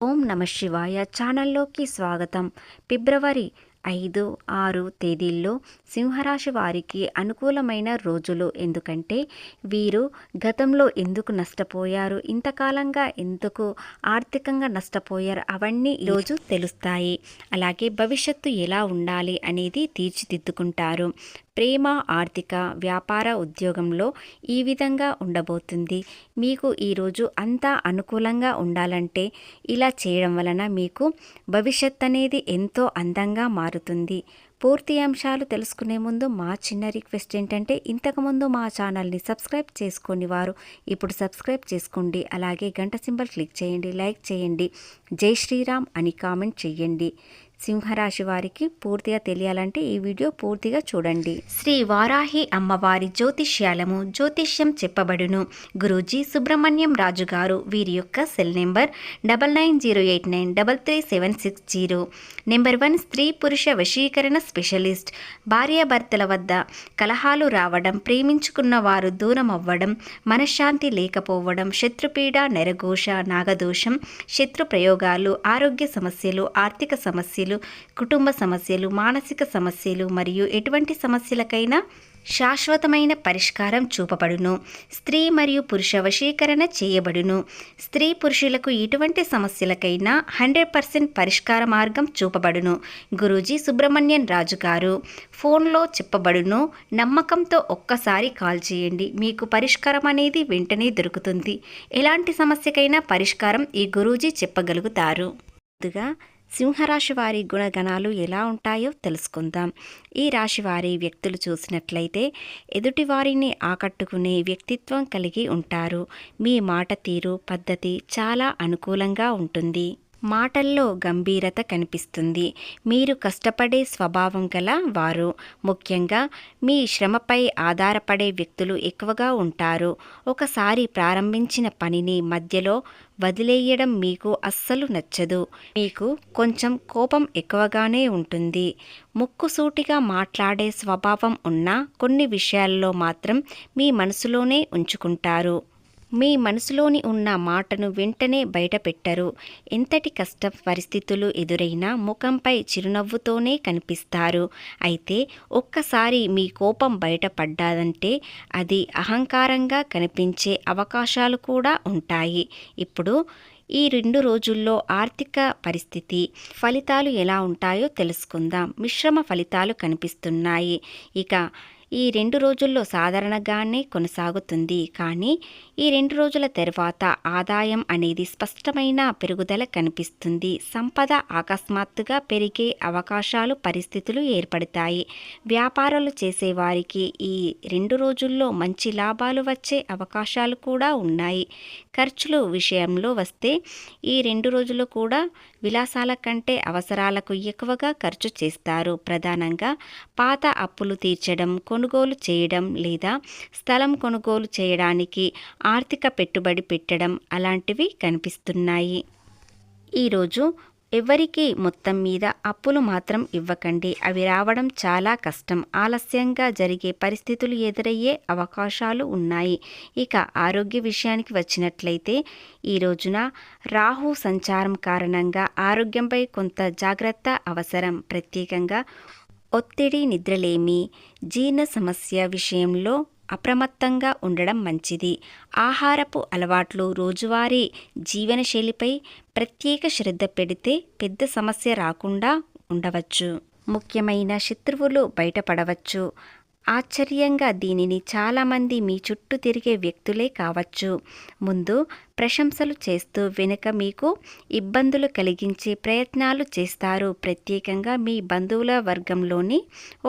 ఓం నమ శివాయ ఛానల్లోకి స్వాగతం. ఫిబ్రవరి 5, 6 తేదీల్లో సింహరాశి వారికి అనుకూలమైన రోజులు. ఎందుకంటే వీరు గతంలో ఎందుకు నష్టపోయారు, ఇంతకాలంగా ఎందుకు ఆర్థికంగా నష్టపోయారు, అవన్నీ ఈరోజు తెలుస్తాయి. అలాగే భవిష్యత్తు ఎలా ఉండాలి అనేది తీర్చిదిద్దుకుంటారు. ప్రేమ, ఆర్థిక, వ్యాపార, ఉద్యోగంలో ఈ విధంగా ఉండబోతుంది. మీకు ఈరోజు అంతా అనుకూలంగా ఉండాలంటే ఇలా చేయడం వలన మీకు భవిష్యత్ అనేది ఎంతో అందంగా మారుతుంది. పూర్తి అంశాలు తెలుసుకునే ముందు మా చిన్న రిక్వెస్ట్ ఏంటంటే, ఇంతకుముందు మా ఛానల్ని సబ్స్క్రైబ్ చేసుకొని వారు ఇప్పుడు సబ్స్క్రైబ్ చేసుకోండి. అలాగే గంట సింబల్ క్లిక్ చేయండి, లైక్ చేయండి, జై శ్రీరామ్ అని కామెంట్ చేయండి. సింహరాశి వారికి పూర్తిగా తెలియాలంటే ఈ వీడియో పూర్తిగా చూడండి. శ్రీ వారాహి అమ్మవారి జ్యోతిష్యాలము జ్యోతిష్యం చెప్పబడును. గురూజీ సుబ్రహ్మణ్యం రాజు గారు. వీరి యొక్క సెల్ నెంబర్ 9908933760. నెంబర్ 1 స్త్రీ పురుష వశీకరణ స్పెషలిస్ట్. భార్యాభర్తల వద్ద కలహాలు రావడం, ప్రేమించుకున్న వారు దూరం అవ్వడం, మనశ్శాంతి లేకపోవడం, శత్రుపీడ, నెరఘోష, నాగదోషం, శత్రు ప్రయోగాలు, ఆరోగ్య సమస్యలు, ఆర్థిక సమస్యలు, కుటుంబ సమస్యలు, మానసిక సమస్యలు మరియు ఎటువంటి సమస్యలకైనా శాశ్వతమైన పరిష్కారం చూపబడును. స్త్రీ మరియు పురుష వశీకరణ చేయబడును. స్త్రీ పురుషులకు ఎటువంటి సమస్యలకైనా 100% పరిష్కార మార్గం చూపబడును. గురూజీ సుబ్రహ్మణ్యం రాజు గారు. ఫోన్లో చెప్పబడును. నమ్మకంతో ఒక్కసారి కాల్ చేయండి, మీకు పరిష్కారం అనేది వెంటనే దొరుకుతుంది. ఎలాంటి సమస్యకైనా పరిష్కారం ఈ గురూజీ చెప్పగలుగుతారు. ముందుగా సింహరాశి వారి గుణగణాలు ఎలా ఉంటాయో తెలుసుకుందాం. ఈ రాశి వారి వ్యక్తులు చూసినట్లయితే ఎదుటివారిని ఆకట్టుకునే వ్యక్తిత్వం కలిగి ఉంటారు. మీ మాట తీరు, పద్ధతి చాలా అనుకూలంగా ఉంటుంది. మాటల్లో గంభీరత కనిపిస్తుంది. మీరు కష్టపడే స్వభావం గల వారు. ముఖ్యంగా మీ శ్రమపై ఆధారపడే వ్యక్తులు ఎక్కువగా ఉంటారు. ఒకసారి ప్రారంభించిన పనిని మధ్యలో వదిలేయడం మీకు అస్సలు నచ్చదు. మీకు కొంచెం కోపం ఎక్కువగానే ఉంటుంది. ముక్కుసూటిగా మాట్లాడే స్వభావం ఉన్న కొన్ని విషయాల్లో మాత్రం మీ మనసులోనే ఉంచుకుంటారు. మీ మనసులోని ఉన్న మాటను వెంటనే బయట పెట్టరు. ఎంతటి కష్ట పరిస్థితులు ఎదురైనా ముఖంపై చిరునవ్వుతోనే కనిపిస్తారు. అయితే ఒక్కసారి మీ కోపం బయటపడ్డాదంటే అది అహంకారంగా కనిపించే అవకాశాలు కూడా ఉంటాయి. ఇప్పుడు ఈ 2 రోజుల్లో ఆర్థిక పరిస్థితి, ఫలితాలు ఎలా ఉంటాయో తెలుసుకుందాం. మిశ్రమ ఫలితాలు కనిపిస్తున్నాయి. ఇక ఈ 2 రోజుల్లో సాధారణంగానే కొనసాగుతుంది. కానీ ఈ 2 రోజుల తర్వాత ఆదాయం అనేది స్పష్టమైన పెరుగుదల కనిపిస్తుంది. సంపద అకస్మాత్తుగా పెరిగే అవకాశాలు, పరిస్థితులు ఏర్పడతాయి. వ్యాపారాలు చేసేవారికి ఈ 2 రోజుల్లో మంచి లాభాలు వచ్చే అవకాశాలు కూడా ఉన్నాయి. ఖర్చులు విషయంలో వస్తే ఈ 2 రోజులు కూడా విలాసాల కంటే అవసరాలకు ఎక్కువగా ఖర్చు చేస్తారు. ప్రధానంగా పాత అప్పులు తీర్చడం, కొనుగోలు చేయడం లేదా స్థలం కొనుగోలు చేయడానికి ఆర్థిక పెట్టుబడి పెట్టడం అలాంటివి కనిపిస్తున్నాయి. ఈరోజు ఎవరికి మొత్తం మీద అప్పులు మాత్రం ఇవ్వకండి. అవి రావడం చాలా కష్టం. ఆలస్యంగా జరిగే పరిస్థితులు ఎదురయ్యే అవకాశాలు ఉన్నాయి. ఇక ఆరోగ్య విషయానికి వచ్చినట్లయితే ఈ రోజున రాహు సంచారం కారణంగా ఆరోగ్యంపై కొంత జాగ్రత్త అవసరం. ప్రత్యేకంగా ఒత్తిడి, నిద్రలేమి, జీర్ణ సమస్య విషయంలో అప్రమత్తంగా ఉండడం మంచిది. ఆహారపు అలవాట్లు, రోజువారీ జీవనశైలిపై ప్రత్యేక శ్రద్ధ పెడితే పెద్ద సమస్య రాకుండా ఉండవచ్చు. ముఖ్యమైన శత్రువులు బయటపడవచ్చు. ఆశ్చర్యంగా దీనిని చాలామంది మీ చుట్టూ తిరిగే వ్యక్తులే కావచ్చు. ముందు ప్రశంసలు చేస్తూ వెనుక మీకు ఇబ్బందులు కలిగించే ప్రయత్నాలు చేస్తారు. ప్రత్యేకంగా మీ బంధువుల వర్గంలోని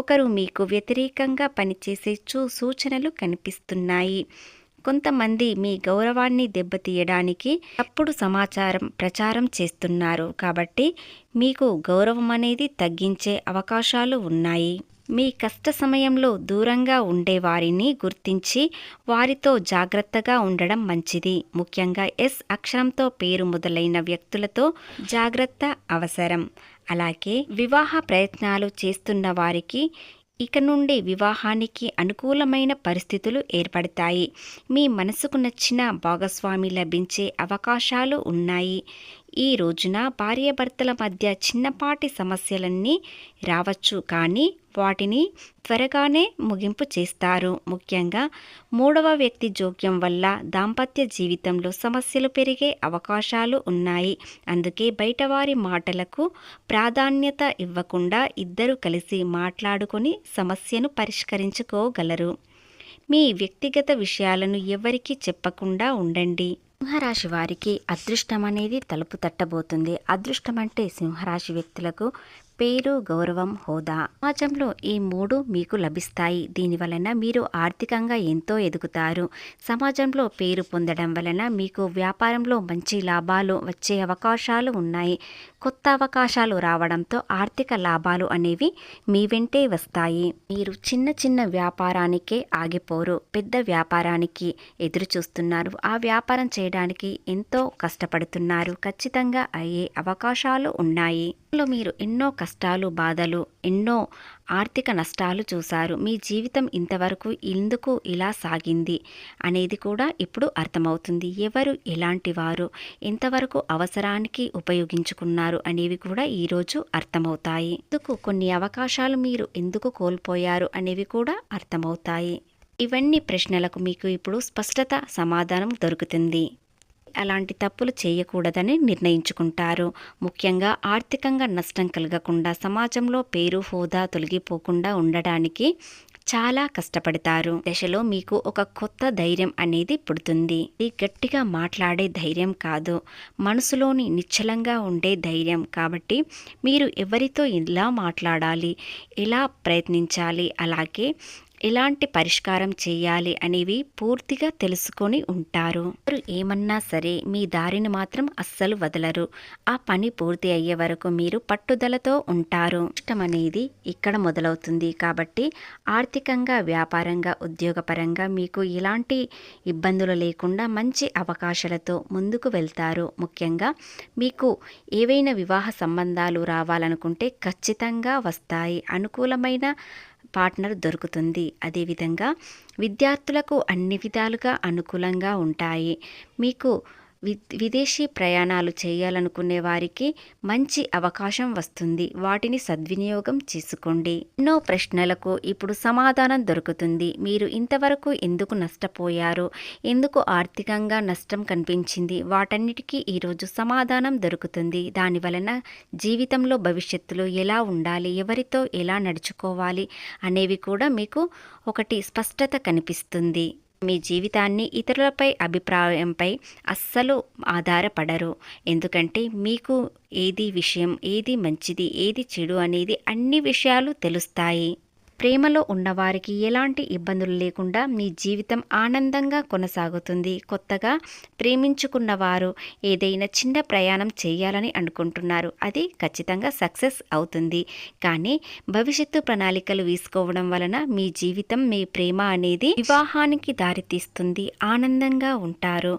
ఒకరు మీకు వ్యతిరేకంగా పనిచేసే సూచనలు కనిపిస్తున్నాయి. కొంతమంది మీ గౌరవాన్ని దెబ్బతీయడానికి తప్పుడు సమాచారం ప్రచారం చేస్తున్నారు. కాబట్టి మీకు గౌరవం అనేది తగ్గించే అవకాశాలు ఉన్నాయి. మీ కష్ట సమయంలో దూరంగా ఉండే వారిని గుర్తించి వారితో జాగ్రత్తగా ఉండడం మంచిది. ముఖ్యంగా ఎస్ అక్షరంతో పేరు మొదలైన వ్యక్తులతో జాగ్రత్త అవసరం. అలాగే వివాహ ప్రయత్నాలు చేస్తున్న వారికి ఇక నుండి వివాహానికి అనుకూలమైన పరిస్థితులు ఏర్పడతాయి. మీ మనసుకు నచ్చిన భాగస్వామి లభించే అవకాశాలు ఉన్నాయి. ఈ రోజున భార్యాభర్తల మధ్య చిన్నపాటి సమస్యలన్నీ రావచ్చు, కానీ వాటిని త్వరగానే ముగింపు చేస్తారు. ముఖ్యంగా మూడవ వ్యక్తి జోక్యం వల్ల దాంపత్య జీవితంలో సమస్యలు పెరిగే అవకాశాలు ఉన్నాయి. అందుకే బయటవారి మాటలకు ప్రాధాన్యత ఇవ్వకుండా ఇద్దరు కలిసి మాట్లాడుకొని సమస్యను పరిష్కరించుకోగలరు. మీ వ్యక్తిగత విషయాలను ఎవరికీ చెప్పకుండా ఉండండి. సింహరాశి వారికి అదృష్టం అనేది తలుపు తట్టబోతుంది. అదృష్టం అంటే సింహరాశి వ్యక్తులకు పేరు, గౌరవం, హోదా. సమాజంలో ఈ మూడు మీకు లభిస్తాయి. దీని వలన మీరు ఆర్థికంగా ఎంతో ఎదుగుతారు. సమాజంలో పేరు పొందడం వలన మీకు వ్యాపారంలో మంచి లాభాలు వచ్చే అవకాశాలు ఉన్నాయి. కొత్త అవకాశాలు రావడంతో ఆర్థిక లాభాలు అనేవి మీ వెంటే వస్తాయి. మీరు చిన్న చిన్న వ్యాపారానికే ఆగిపోరు, పెద్ద వ్యాపారానికి ఎదురు చూస్తున్నారు. ఆ వ్యాపారం చేయడానికి ఎంతో కష్టపడుతున్నారు. ఖచ్చితంగా అయ్యే అవకాశాలు ఉన్నాయి. మీరు ఎన్నో కష్టాలు, బాధలు, ఎన్నో ఆర్థిక నష్టాలు చూశారు. మీ జీవితం ఇంతవరకు ఎందుకు ఇలా సాగింది అనేది కూడా ఇప్పుడు అర్థమవుతుంది. ఎవరు ఎలాంటి వారు, ఎంతవరకు అవసరానికి ఉపయోగించుకున్నారు అనేవి కూడా ఈరోజు అర్థమవుతాయి. ఎందుకు కొన్ని అవకాశాలు మీరు ఎందుకు కోల్పోయారు అనేవి కూడా అర్థమవుతాయి. ఇవన్నీ ప్రశ్నలకు మీకు ఇప్పుడు స్పష్టత సమాధానం దొరుకుతుంది. అలాంటి తప్పులు చేయకూడదని నిర్ణయించుకుంటారు. ముఖ్యంగా ఆర్థికంగా నష్టం కలగకుండా, సమాజంలో పేరు, హోదా తొలగిపోకుండా ఉండడానికి చాలా కష్టపడతారు. దశలో మీకు ఒక కొత్త ధైర్యం అనేది పుడుతుంది. ఇది గట్టిగా మాట్లాడే ధైర్యం కాదు, మనసులోని నిశ్చలంగా ఉండే ధైర్యం. కాబట్టి మీరు ఎవరితో ఎలా మాట్లాడాలి, ఎలా ప్రయత్నించాలి, అలాగే ఎలాంటి పరిష్కారం చేయాలి అనేవి పూర్తిగా తెలుసుకొని ఉంటారు. మీరు ఏమన్నా సరే మీ దారిని మాత్రం అస్సలు వదలరు. ఆ పని పూర్తి అయ్యే వరకు మీరు పట్టుదలతో ఉంటారు. ఇష్టం అనేది ఇక్కడ మొదలవుతుంది. కాబట్టి ఆర్థికంగా, వ్యాపారంగా, ఉద్యోగపరంగా మీకు ఎలాంటి ఇబ్బందులు లేకుండా మంచి అవకాశాలతో ముందుకు వెళ్తారు. ముఖ్యంగా మీకు ఏవైనా వివాహ సంబంధాలు రావాలనుకుంటే ఖచ్చితంగా వస్తాయి. అనుకూలమైన పార్ట్నర్ దొరుకుతుంది. అదేవిధంగా విద్యార్థులకు అన్ని విధాలుగా అనుకూలంగా ఉంటాయి. మీకు విదేశీ ప్రయాణాలు చేయాలనుకునే వారికి మంచి అవకాశం వస్తుంది. వాటిని సద్వినియోగం చేసుకోండి. ఎన్నో ప్రశ్నలకు ఇప్పుడు సమాధానం దొరుకుతుంది. మీరు ఇంతవరకు ఎందుకు నష్టపోయారు, ఎందుకు ఆర్థికంగా నష్టం కనిపించింది, వాటన్నిటికీ ఈరోజు సమాధానం దొరుకుతుంది. దాని వలన జీవితంలో భవిష్యత్తులో ఎలా ఉండాలి, ఎవరితో ఎలా నడుచుకోవాలి అనేవి కూడా మీకు ఒకటి స్పష్టత కనిపిస్తుంది. మీ జీవితాన్ని ఇతరులపై అభిప్రాయంపై అస్సలు ఆధారపడరు. ఎందుకంటే మీకు ఏది విషయం, ఏది మంచిది, ఏది చెడు అనేది అన్ని విషయాలు తెలుస్తాయి. ప్రేమలో ఉన్నవారికి ఎలాంటి ఇబ్బందులు లేకుండా మీ జీవితం ఆనందంగా కొనసాగుతుంది. కొత్తగా ప్రేమించుకున్న వారు ఏదైనా చిన్న ప్రయాణం చేయాలని అనుకుంటున్నారు. అది ఖచ్చితంగా సక్సెస్ అవుతుంది. కానీ భవిష్యత్తు ప్రణాళికలు వేసుకోవడం వలన మీ జీవితం, మీ ప్రేమ అనేది వివాహానికి దారితీస్తుంది. ఆనందంగా ఉంటారు.